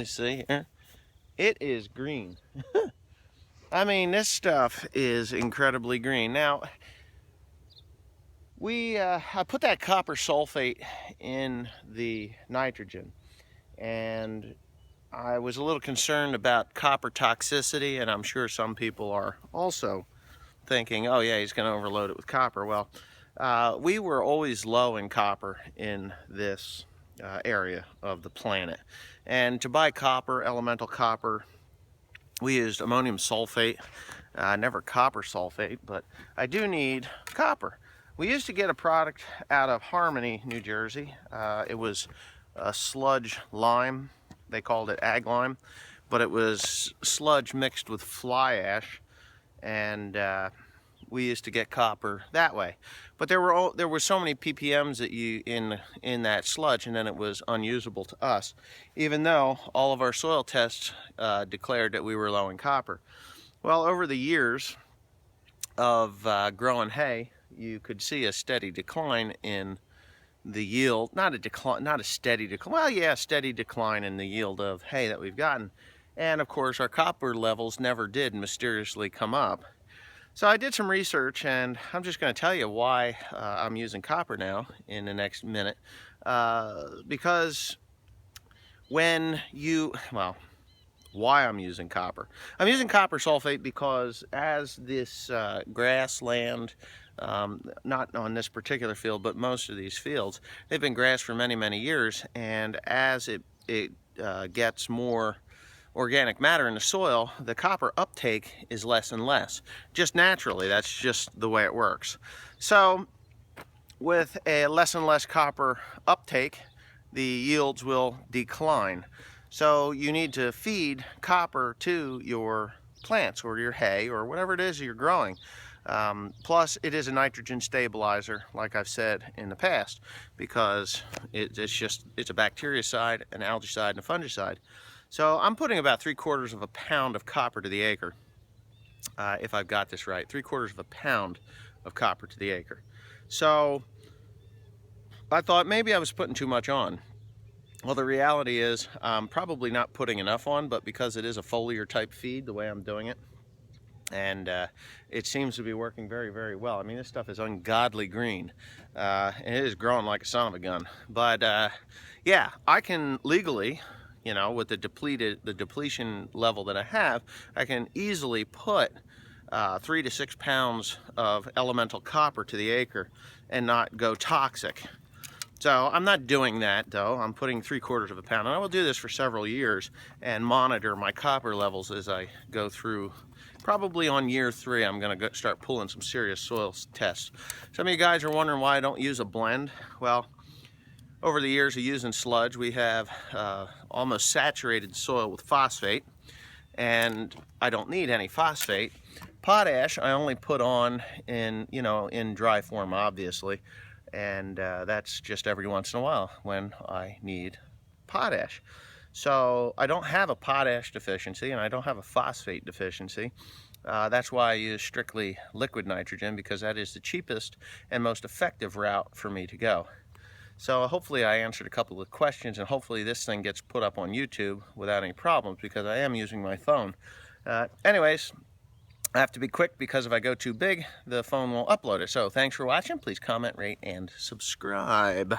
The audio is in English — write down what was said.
See here, it is green. I mean, this stuff is incredibly green. Now, I put that copper sulfate in the nitrogen, and I was a little concerned about copper toxicity, and I'm sure some people are also thinking, oh yeah, he's going to overload it with copper. Well, we were always low in copper in this area of the planet, and to buy copper, elemental copper, we used ammonium sulfate, never copper sulfate, but I do need copper. We used to get a product out of Harmony, New Jersey. It was a sludge lime. They called it ag lime, but it was sludge mixed with fly ash, and we used to get copper that way. But there were so many ppms that in that sludge, and then it was unusable to us, even though all of our soil tests declared that we were low in copper. Well, over the years of growing hay, you could see a steady decline in the yield. Not a steady decline. Well, yeah, steady decline in the yield of hay that we've gotten. And of course, our copper levels never did mysteriously come up. So I did some research, and I'm just going to tell you why I'm using copper now in the next minute. Because why I'm using copper. I'm using copper sulfate because as this grassland, not on this particular field, but most of these fields, they've been grass for many, many years, and as it gets more organic matter in the soil, the copper uptake is less and less. Just naturally, that's just the way it works. So with a less and less copper uptake, the yields will decline. So you need to feed copper to your plants or your hay or whatever it is you're growing. Plus, it is a nitrogen stabilizer, like I've said in the past, because it's a bactericide, an algicide, and a fungicide. So I'm putting about 3/4 of a pound of copper to the acre, if I've got this right, 3/4 of a pound of copper to the acre. So I thought maybe I was putting too much on. Well, the reality is I'm probably not putting enough on, but because it is a foliar type feed, the way I'm doing it, and it seems to be working very, very well. I mean, this stuff is ungodly green, and it is growing like a son of a gun. But yeah, I can legally, you know, with the depletion level that I have, I can easily put 3 to 6 pounds of elemental copper to the acre and not go toxic. So I'm not doing that, though. I'm putting 3/4 of a pound, and I will do this for several years and monitor my copper levels as I go through. Probably on year 3, I'm going to start pulling some serious soil tests. Some of you guys are wondering why I don't use a blend. Well, over the years of using sludge, we have almost saturated soil with phosphate, and I don't need any phosphate. Potash I only put on in dry form, obviously. And that's just every once in a while when I need potash. So I don't have a potash deficiency, and I don't have a phosphate deficiency. That's why I use strictly liquid nitrogen, because that is the cheapest and most effective route for me to go. So hopefully I answered a couple of questions, and hopefully this thing gets put up on YouTube without any problems, because I am using my phone. Anyways, I have to be quick, because if I go too big, the phone won't upload it. So thanks for watching. Please comment, rate, and subscribe.